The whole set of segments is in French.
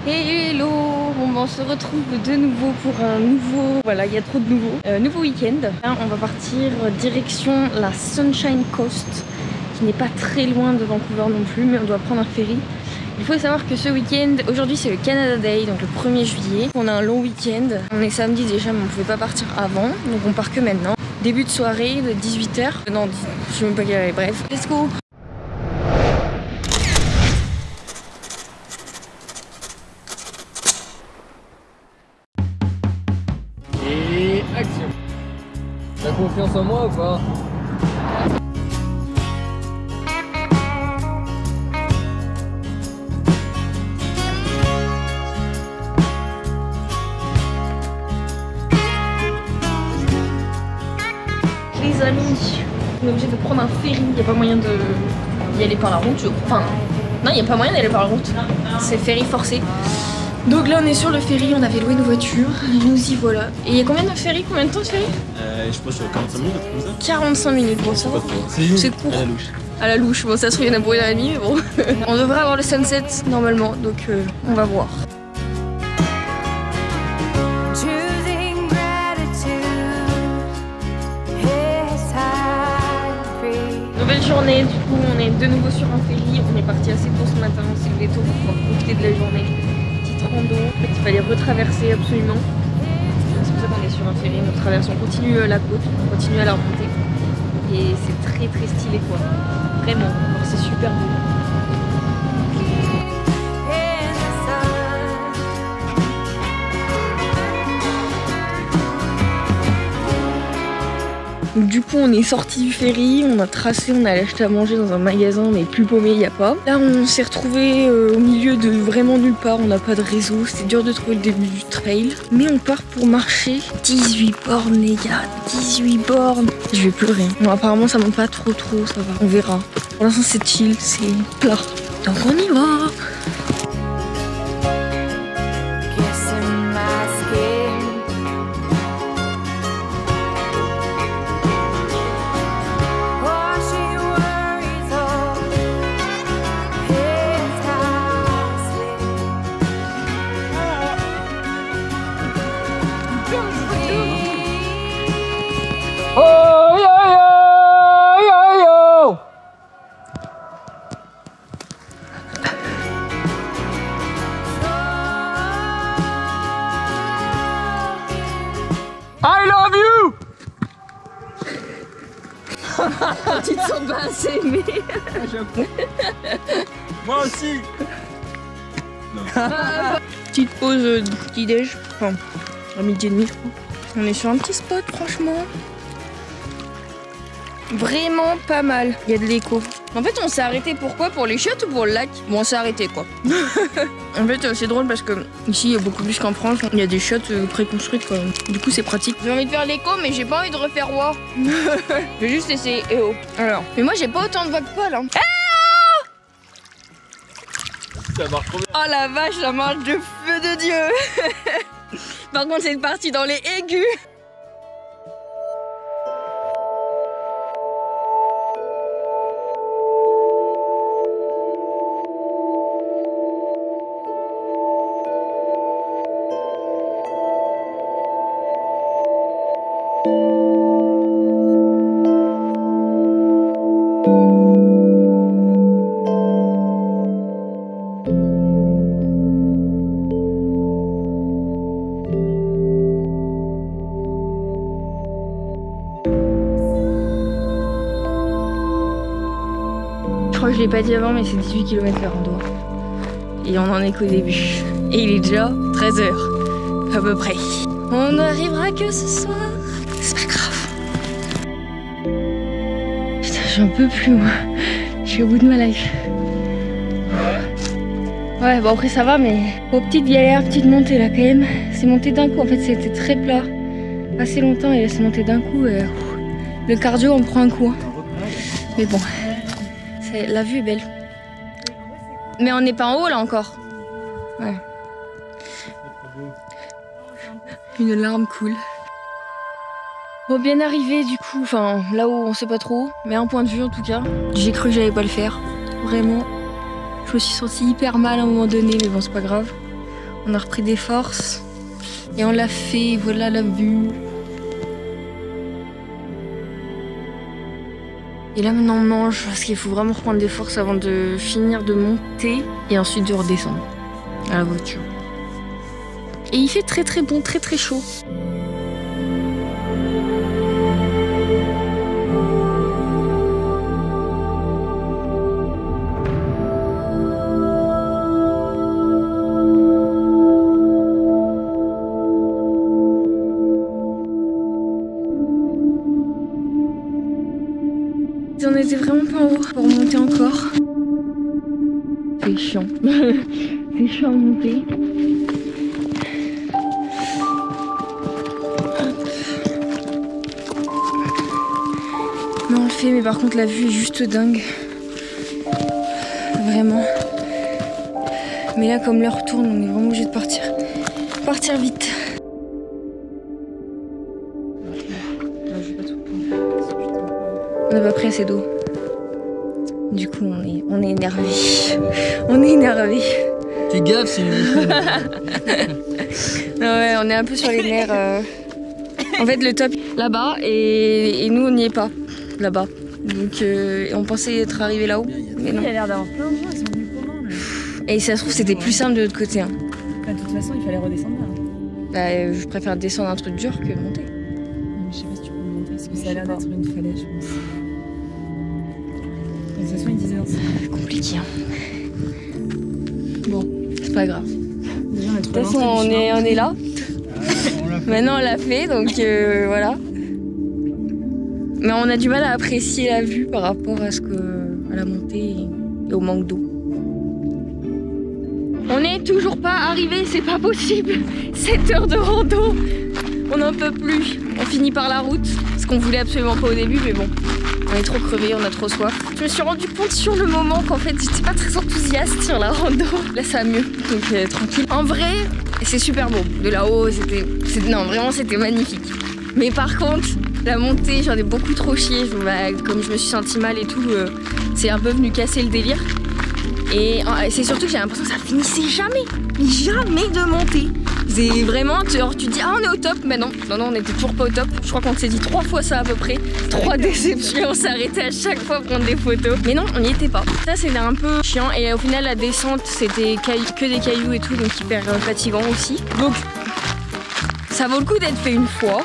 Hello, bon ben, on se retrouve de nouveau pour un nouveau, voilà il y a trop de nouveaux, nouveau week-end. Là on va partir direction la Sunshine Coast, qui n'est pas très loin de Vancouver non plus, mais on doit prendre un ferry. Il faut savoir que ce week-end, aujourd'hui c'est le Canada Day, donc le 1er juillet. On a un long week-end, on est samedi déjà mais on ne pouvait pas partir avant, donc on part que maintenant. Début de soirée de 18h, non je sais même pas quelle heure, bref, let's go. Et action. T'as confiance en moi ou pas? Les amis, on est obligé de prendre un ferry, il n'y a pas moyen d'y aller par la route, je crois. Enfin, non, il n'y a pas moyen d'aller par la route, c'est ferry forcé. Donc là on est sur le ferry, on avait loué nos voitures, nous y voilà. Et il y a combien de ferry? Combien de temps de ferry? Je pense que 45 minutes, un truc comme ça. 45 minutes, bon ça va. C'est court. À la louche. À la louche, bon ça se trouve il y en a pour 1h30 mais bon. On devrait avoir le sunset normalement, donc on va voir. Nouvelle journée, du coup on est de nouveau sur un ferry, on est parti assez tôt ce matin, on s'est levé tôt pour pouvoir profiter de la journée. Petite rando, en fait il fallait retraverser absolument. C'est pour ça qu'on est sur un ferry, on traverse, on continue la côte, on continue à la remonter. Et c'est très très stylé quoi, vraiment, c'est super beau. Donc du coup on est sorti du ferry, on a tracé, on allait acheter à manger dans un magasin mais plus paumé il n'y a pas. Là on s'est retrouvé au milieu de vraiment nulle part, on n'a pas de réseau, c'était dur de trouver le début du trail. Mais on part pour marcher 18 bornes les gars, 18 bornes. Je vais pleurer. Bon apparemment ça monte pas trop, ça va, on verra. Pour l'instant c'est chill, c'est plat. Donc on y va. Oh yo yo yo yo. I love you. Tu te sens pas assez aimé. Moi aussi. Petite pause petit déj, enfin à midi et demi je crois. On est sur un petit spot franchement. Vraiment pas mal. Il y a de l'écho. En fait on s'est arrêté pourquoi? Pour les chiottes ou pour le lac? Bon on s'est arrêté quoi. En fait c'est drôle parce que ici il y a beaucoup plus qu'en France. Il y a des chiottes préconstruites quoi. Du coup c'est pratique. J'ai envie de faire l'écho mais j'ai pas envie de refaire WoW. Je vais juste essayer EO. Alors. Mais moi j'ai pas autant de voix que Paul hein. Ça marche trop bien. Oh la vache, la marche de feu de Dieu. Par contre c'est parti dans les aigus. Je crois que je l'ai pas dit avant mais c'est 18 km la rando. Et on en est qu'au début. Et il est déjà 13h à peu près. On n'arrivera que ce soir. C'est pas grave. Putain j'en peux plus moi. Je suis au bout de ma life. Ouais bon après ça va mais aux petites galères, petites montées là quand même. C'est monté d'un coup en fait c'était très plat. Assez longtemps et là c'est monté d'un coup. Le cardio on prend un coup. Hein. Mais bon. La vue est belle. Mais on n'est pas en haut là encore. Ouais. Une larme coule. Bon, bien arrivé du coup, enfin là où on sait pas trop, mais un point de vue en tout cas. J'ai cru que j'allais pas le faire. Vraiment. Je me suis sentie hyper mal à un moment donné, mais bon c'est pas grave. On a repris des forces. Et on l'a fait, voilà la vue. Et là maintenant on mange parce qu'il faut vraiment reprendre des forces avant de finir de monter et ensuite de redescendre à la voiture. Et il fait très très bon, très très chaud. On était vraiment pas en haut pour monter encore. C'est chiant. C'est chiant à monter. Mais on le fait, mais par contre la vue est juste dingue. Vraiment. Mais là comme l'heure tourne, on est vraiment obligé de partir. Partir vite. On n'a pas pris assez d'eau. Du coup, on est énervé. On est énervé. Fais gaffe, Sylvie. Ouais, on est un peu sur les nerfs. En fait, le top là-bas et nous, on n'y est pas là-bas. Donc, on pensait être arrivé là-haut. Mais non. Il a l'air d'avoir plein de gens, ils sont venus comment là? Et ça se trouve, c'était plus simple de l'autre côté. Hein. Enfin, de toute façon, il fallait redescendre là. Bah, je préfère descendre un truc dur que monter. Je sais pas si tu peux monter parce que ça a l'air d'être une falaise, je pense. De toute façon, il disait c'est compliqué. Hein. Bon, c'est pas grave. déjà, De toute façon, on est là. Maintenant, on l'a fait, donc voilà. Mais on a du mal à apprécier la vue par rapport à la montée et au manque d'eau. On n'est toujours pas arrivé, c'est pas possible. 7 heures de rando, on n'en peut plus. On finit par la route, ce qu'on voulait absolument pas au début, mais bon. On est trop crevés, on a trop soif. Je me suis rendu compte sur le moment qu'en fait j'étais pas très enthousiaste sur la rando. Là ça va mieux, donc tranquille. En vrai, c'est super beau. De là-haut, non vraiment c'était magnifique. Mais par contre, la montée, j'en ai beaucoup trop chié. Comme je me suis sentie mal et tout, c'est un peu venu casser le délire. Et c'est surtout que j'ai l'impression que ça finissait jamais. Jamais de monter. C'est vraiment, genre, tu te dis, ah on est au top, mais non, on était toujours pas au top. Je crois qu'on s'est dit 3 fois ça à peu près. 3 déceptions, on s'est arrêté à chaque fois pour prendre des photos. Mais non, on n'y était pas. Ça c'était un peu chiant et au final la descente c'était que des cailloux et tout, donc hyper fatigant aussi. Donc ça vaut le coup d'être fait une fois.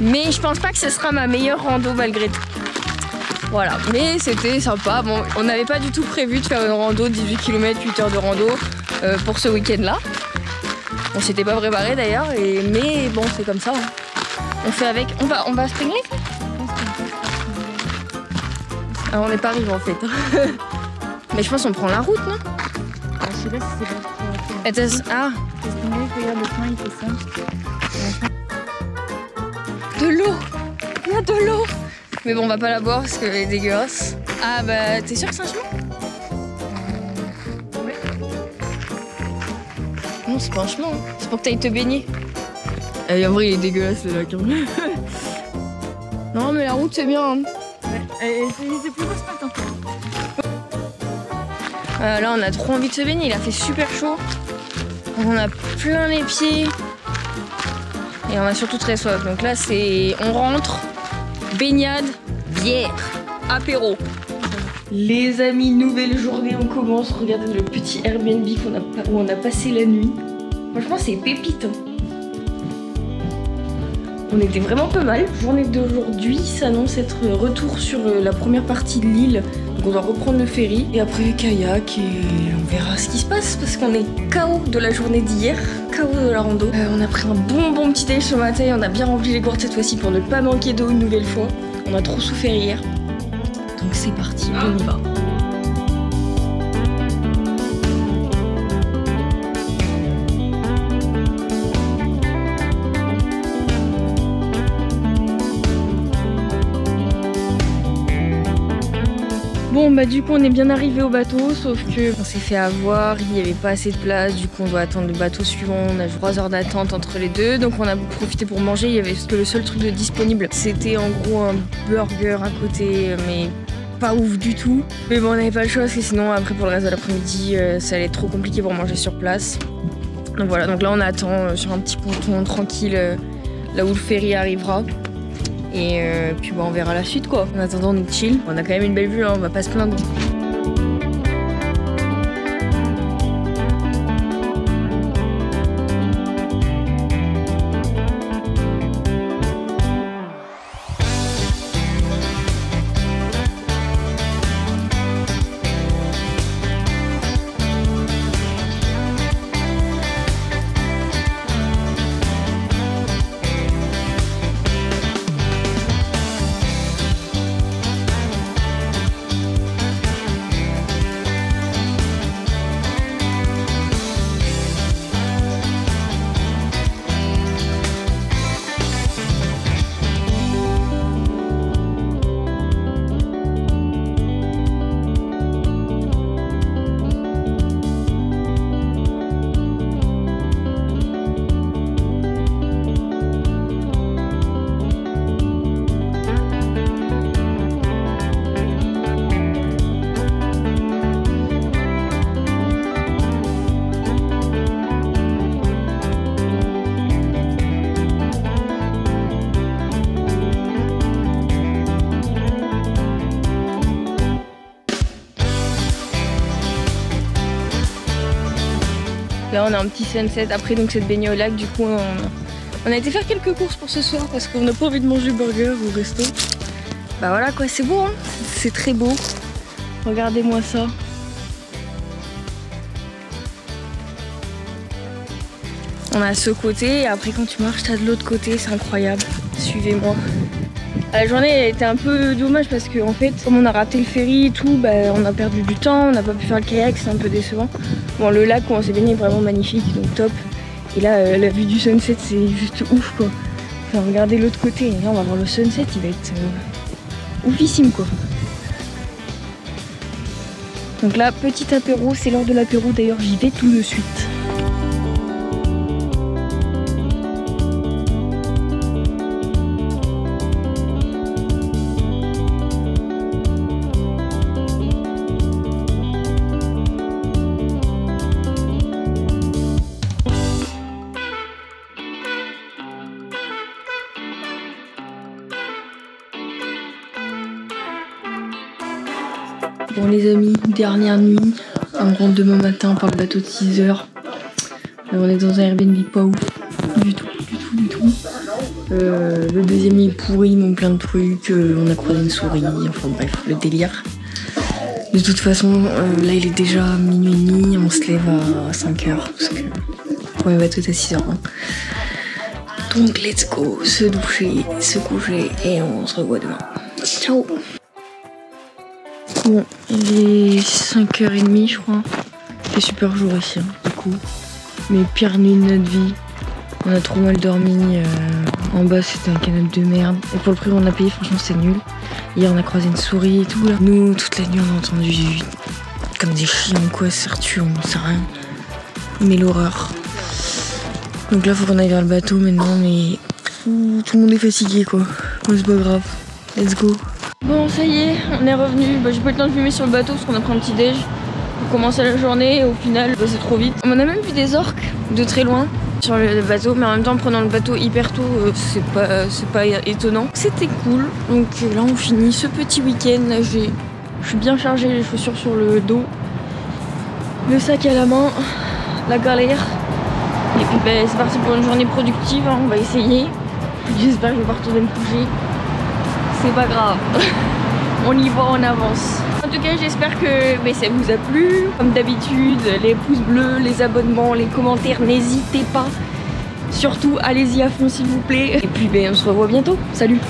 Mais je pense pas que ce sera ma meilleure rando malgré tout. Voilà, mais c'était sympa. Bon, on n'avait pas du tout prévu de faire une rando 18 km, 8 heures de rando pour ce week-end là. On s'était pas préparé d'ailleurs, mais bon, c'est comme ça. Hein. On fait avec. On va Spring Lake ? Ah, on n'est pas arrivé en fait. Mais je pense qu'on prend la route, non ? Je sais pas si c'est pas trop. Ah, Regarde le chemin, il fait ça. de l'eau. Il y a de l'eau. Mais bon, on va pas la boire parce qu'elle est dégueulasse. Ah bah, t'es sûr que c'est un chemin ? Non, c'est pas un chemin, hein. C'est pour que t'ailles te baigner. Et en vrai, il est dégueulasse le lac. Non, mais la route, c'est bien. Hein. Ouais. C'est plus beau ce matin. Là, on a trop envie de se baigner. Il a fait super chaud. On a plein les pieds. Et on a surtout très soif. Donc là, on rentre, baignade, bière, apéro. Les amis, nouvelle journée, on commence. Regardez le petit Airbnb où on a passé la nuit. Franchement, c'est pépite. Hein. On était vraiment pas mal. Journée d'aujourd'hui s'annonce être retour sur la première partie de l'île. Donc on va reprendre le ferry et après kayak et on verra ce qui se passe parce qu'on est KO de la journée d'hier, KO de la rando. On a pris un bon petit déj ce matin et on a bien rempli les gourdes cette fois-ci pour ne pas manquer d'eau une nouvelle fois. On a trop souffert hier. Donc c'est parti, on y va. Bon bah du coup on est bien arrivé au bateau, sauf que on s'est fait avoir, il n'y avait pas assez de place, du coup on doit attendre le bateau suivant, on a 3 heures d'attente entre les deux, donc on a profité pour manger, il y avait que le seul truc de disponible, c'était en gros un burger à côté, mais pas ouf du tout. Mais bon on n'avait pas le choix parce que sinon après pour le reste de l'après-midi ça allait être trop compliqué pour manger sur place. Donc voilà, donc là on attend sur un petit ponton tranquille là où le ferry arrivera. Et puis bon, on verra la suite quoi. En attendant on est chill. On a quand même une belle vue, hein, on va pas se plaindre. Là on a un petit sunset après donc cette baignée au lac, du coup on a été faire quelques courses pour ce soir parce qu'on n'a pas envie de manger burger au resto. Bah voilà quoi, c'est beau hein, c'est très beau. Regardez-moi ça. On a ce côté et après quand tu marches t'as de l'autre côté, c'est incroyable. Suivez-moi. La journée a été un peu dommage parce que en fait comme on a raté le ferry et tout, bah, on a perdu du temps, on n'a pas pu faire le kayak, c'est un peu décevant. Bon le lac où on s'est baigné est vraiment magnifique, donc top. Et là la vue du sunset c'est juste ouf quoi. Enfin regardez l'autre côté, et là on va voir le sunset, il va être oufissime quoi. Donc là petit apéro, c'est l'heure de l'apéro d'ailleurs, j'y vais tout de suite. Bon les amis, dernière nuit, on rentre demain matin par le bateau de 6 h. On est dans un Airbnb pas ouf, du tout. Le deuxième est pourri, il manque plein de trucs, on a croisé une souris, enfin bref, le délire. De toute façon, là il est déjà minuit et demi, on se lève à 5 h parce que le premier bateau est à 6 h. Donc let's go, se doucher, se coucher et on se revoit demain. Ciao. Bon, il est 5 h 30 je crois. C'est super jour ici, hein, du coup. Mais pire nuit de notre vie. On a trop mal dormi. En bas, c'était un canapé de merde. Et pour le prix qu'on a payé, franchement, c'est nul. Hier, on a croisé une souris et tout. Là. Nous, toute la nuit, on a entendu comme des chiens ou quoi, sertu, on sait rien. Mais l'horreur. Donc là, faut qu'on aille vers le bateau maintenant, mais tout le monde est fatigué, quoi. Mais c'est pas grave. Let's go. Bon ça y est, on est revenu. J'ai pas eu le temps de filmer sur le bateau parce qu'on a pris un petit déj pour commencer la journée et au final c'est trop vite. On a même vu des orques de très loin sur le bateau, mais en même temps en prenant le bateau hyper tôt c'est pas étonnant. C'était cool, donc là on finit ce petit week-end. Je suis bien chargée, les chaussures sur le dos, le sac à la main, la galère. Et puis c'est parti pour une journée productive, hein, on va essayer. J'espère que je vais pas retourner me coucher. C'est pas grave, on y va, on avance. En tout cas j'espère que ça vous a plu. Comme d'habitude, les pouces bleus, les abonnements, les commentaires, n'hésitez pas. Surtout allez-y à fond s'il vous plaît. Et puis on se revoit bientôt, salut.